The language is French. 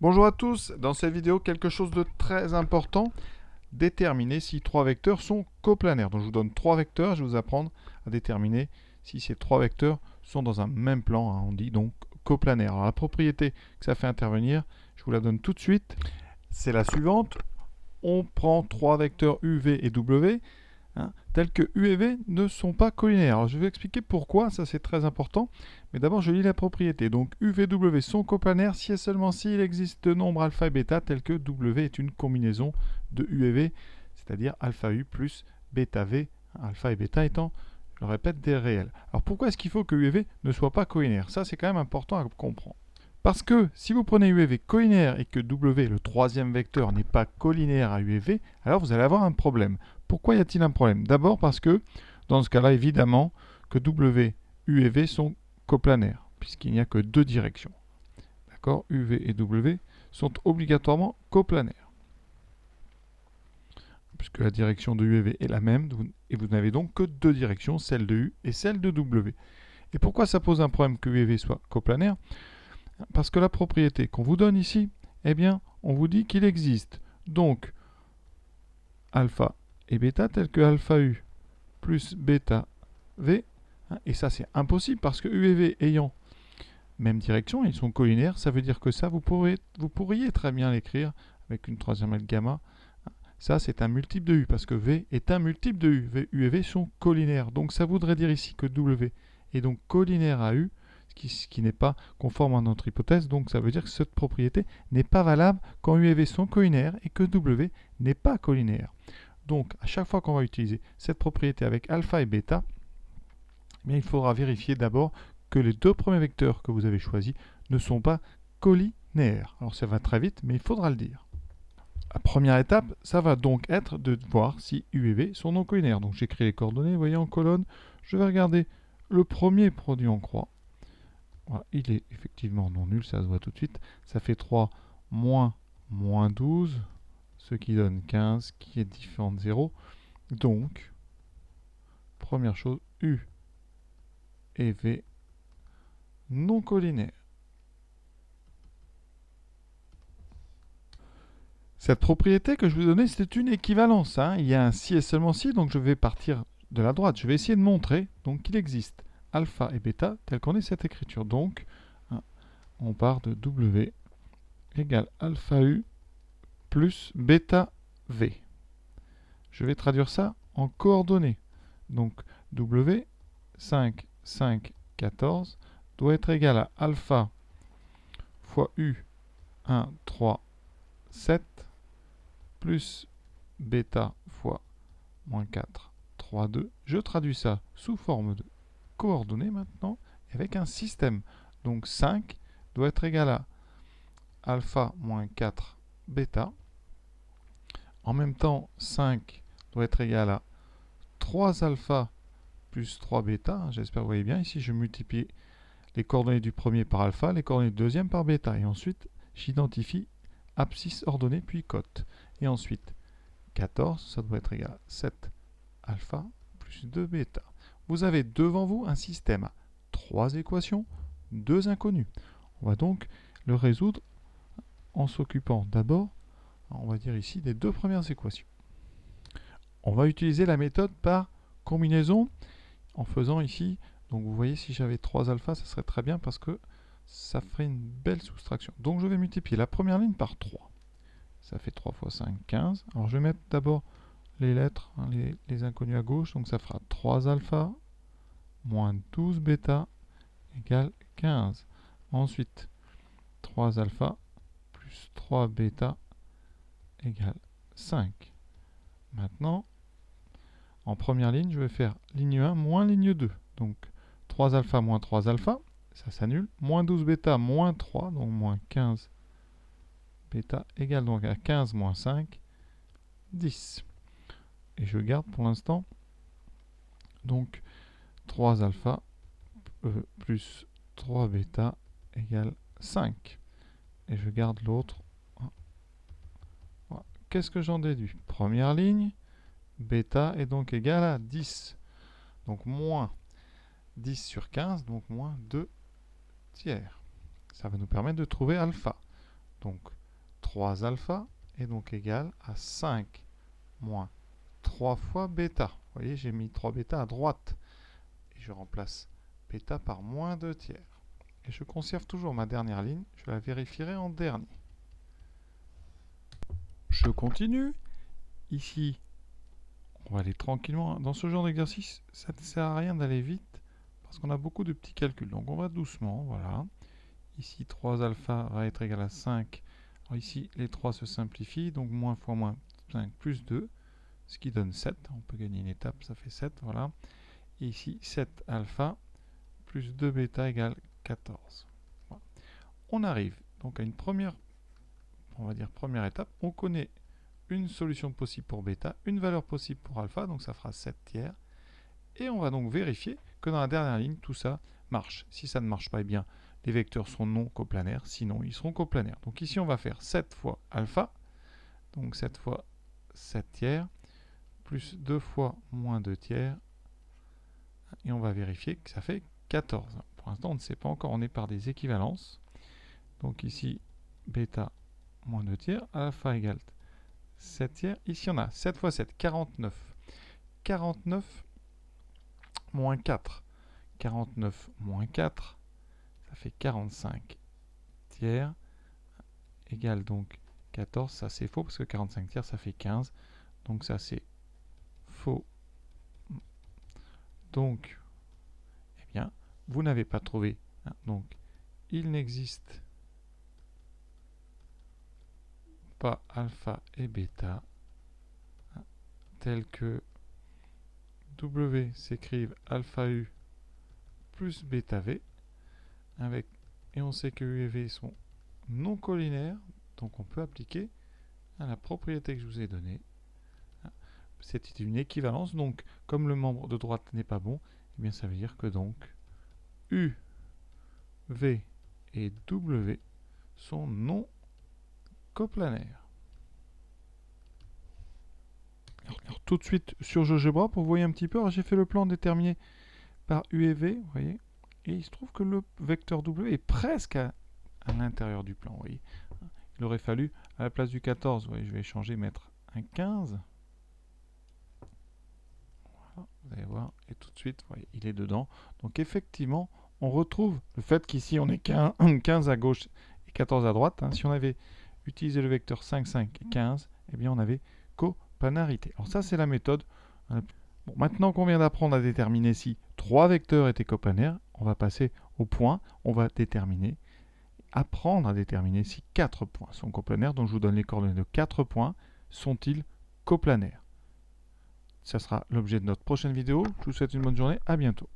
Bonjour à tous, dans cette vidéo, quelque chose de très important, déterminer si trois vecteurs sont coplanaires. Donc je vous donne trois vecteurs, je vais vous apprendre à déterminer si ces trois vecteurs sont dans un même plan, on dit donc coplanaire. Alors la propriété que ça fait intervenir, je vous la donne tout de suite, c'est la suivante. On prend trois vecteurs u, v et w, tels que U et V ne sont pas collinaires. Alors je vais expliquer pourquoi, ça c'est très important. Mais d'abord je lis la propriété. Donc U, V, W sont coplanaires si et seulement s'il existe deux nombres alpha et bêta tels que W est une combinaison de U et V, c'est-à-dire alpha U plus bêta V, alpha et bêta étant, je le répète, des réels. Alors pourquoi est-ce qu'il faut que U et V ne soient pas collinaires? Ça c'est quand même important à comprendre. Parce que si vous prenez U et V collinaire et que W, le troisième vecteur, n'est pas collinaire à U et V, alors vous allez avoir un problème. Pourquoi y a-t-il un problème? D'abord parce que, dans ce cas-là, évidemment, que W, U et V sont coplanaires, puisqu'il n'y a que deux directions. D'accord? U, V et W sont obligatoirement coplanaires, puisque la direction de U et V est la même, et vous n'avez donc que deux directions, celle de U et celle de W. Et pourquoi ça pose un problème que U et V soient coplanaires? Parce que la propriété qu'on vous donne ici, eh bien, on vous dit qu'il existe donc alpha et bêta tel que alpha U plus bêta V. Et ça, c'est impossible parce que U et V ayant même direction, ils sont collinaires. Ça veut dire que ça, vous pourriez très bien l'écrire avec une troisième lettre gamma. Ça, c'est un multiple de U parce que V est un multiple de U. U et V sont collinaires. Donc ça voudrait dire ici que W est donc collinaire à U, ce qui n'est pas conforme à notre hypothèse. Donc ça veut dire que cette propriété n'est pas valable quand U et V sont collinaires et que W n'est pas collinaire. Donc à chaque fois qu'on va utiliser cette propriété avec alpha et bêta, eh bien, il faudra vérifier d'abord que les deux premiers vecteurs que vous avez choisis ne sont pas collinaires. Alors ça va très vite, mais il faudra le dire. La première étape, ça va donc être de voir si U et V sont non collinaires. Donc j'écris les coordonnées, vous voyez en colonne. Je vais regarder le premier produit en croix. Voilà, il est effectivement non nul, ça se voit tout de suite. Ça fait 3 moins 12, ce qui donne 15, qui est différent de 0. Donc, première chose, U et V non collinaires. Cette propriété que je vous donnais, c'est une équivalence. Il y a un si et seulement si, donc je vais partir de la droite. Je vais essayer de montrer qu'il existe alpha et bêta tel qu'on est cette écriture. Donc, on part de W égale alpha U plus bêta V. Je vais traduire ça en coordonnées. Donc, W, 5, 5, 14, doit être égal à alpha fois U, 1, 3, 7, plus bêta fois moins 4, 3, 2. Je traduis ça sous forme de coordonnées maintenant, avec un système. Donc 5 doit être égal à alpha moins 4 bêta. En même temps, 5 doit être égal à 3 alpha plus 3 bêta. J'espère que vous voyez bien. Ici, je multiplie les coordonnées du premier par alpha, les coordonnées du deuxième par bêta. Et ensuite, j'identifie abscisse ordonnée puis cote. Et ensuite, 14, ça doit être égal à 7 alpha plus 2 bêta. Vous avez devant vous un système à 3 équations, 2 inconnues. On va donc le résoudre en s'occupant d'abord, on va dire ici, des deux premières équations. On va utiliser la méthode par combinaison en faisant ici, donc vous voyez si j'avais 3 alpha, ça serait très bien parce que ça ferait une belle soustraction. Donc je vais multiplier la première ligne par 3. Ça fait 3 fois 5, 15. Alors je vais mettre d'abord les lettres, les inconnus à gauche, donc ça fera 3 alpha moins 12 bêta égale 15. Ensuite, 3 alpha plus 3 bêta égale 5. Maintenant, en première ligne, je vais faire ligne 1 moins ligne 2. Donc 3 alpha moins 3 alpha, ça s'annule. Moins 12 bêta moins 3, donc moins 15 bêta égale donc à 15 moins 5, 10. Et je garde pour l'instant donc 3 alpha plus 3 bêta égale 5. Et je garde l'autre. Voilà. Qu'est-ce que j'en déduis? Première ligne, bêta est donc égal à 10. Donc moins 10 sur 15, donc moins 2 tiers. Ça va nous permettre de trouver alpha. donc 3 alpha est donc égal à 5 moins 3 fois bêta. Vous voyez, j'ai mis 3 bêta à droite. Et je remplace bêta par moins 2 tiers. Et je conserve toujours ma dernière ligne. Je la vérifierai en dernier. Je continue. Ici, on va aller tranquillement. Dans ce genre d'exercice, ça ne sert à rien d'aller vite parce qu'on a beaucoup de petits calculs. Donc on va doucement, voilà. Ici, 3 alpha va être égal à 5. Alors ici, les 3 se simplifient. Donc moins fois moins 5 plus 2, ce qui donne 7. On peut gagner une étape, ça fait 7, voilà. Et ici, 7 alpha plus 2 bêta égale 14. Voilà. On arrive donc à une première, on va dire première étape. On connaît une solution possible pour bêta, une valeur possible pour alpha, donc ça fera 7 tiers. Et on va donc vérifier que dans la dernière ligne, tout ça marche. Si ça ne marche pas, eh bien, les vecteurs seront non coplanaires, sinon ils seront coplanaires. Donc ici, on va faire 7 fois alpha, donc 7 fois 7 tiers, plus 2 fois moins 2 tiers, et on va vérifier que ça fait 14. Pour l'instant, on ne sait pas encore, on est par des équivalences. Donc ici, bêta moins 2 tiers, alpha égale 7 tiers. Ici, on a 7 fois 7, 49. 49 moins 4. 49 moins 4, ça fait 45 tiers, égale donc 14. Ça, c'est faux, parce que 45 tiers, ça fait 15. Donc ça, c'est faux. Donc, eh bien, vous n'avez pas trouvé. Hein, donc, il n'existe pas alpha et bêta tels que W s'écrivent alpha U plus bêta V, avec, et on sait que U et V sont non collinaires, donc on peut appliquer à la propriété que je vous ai donnée. C'était une équivalence, donc comme le membre de droite n'est pas bon, eh bien ça veut dire que donc U, V et W sont non coplanaires. Alors, tout de suite sur GeoGebra, pour vous voyez un petit peu, j'ai fait le plan déterminé par U et V, vous voyez, et il se trouve que le vecteur W est presque à l'intérieur du plan, vous voyez. Il aurait fallu, à la place du 14, vous voyez, je vais changer, mettre un 15. Voilà, vous allez voir, et tout de suite, vous voyez, il est dedans. Donc effectivement, on retrouve le fait qu'ici, on est 15 à gauche et 14 à droite. Hein. Si on avait utilisé le vecteur 5, 5 et 15, eh bien on avait coplanarité. Alors ça, c'est la méthode. Bon, maintenant qu'on vient d'apprendre à déterminer si 3 vecteurs étaient coplanaires, on va passer au point. On va apprendre à déterminer si 4 points sont coplanaires. Donc je vous donne les coordonnées de 4 points. Sont-ils coplanaires? Ça sera l'objet de notre prochaine vidéo. Je vous souhaite une bonne journée. À bientôt.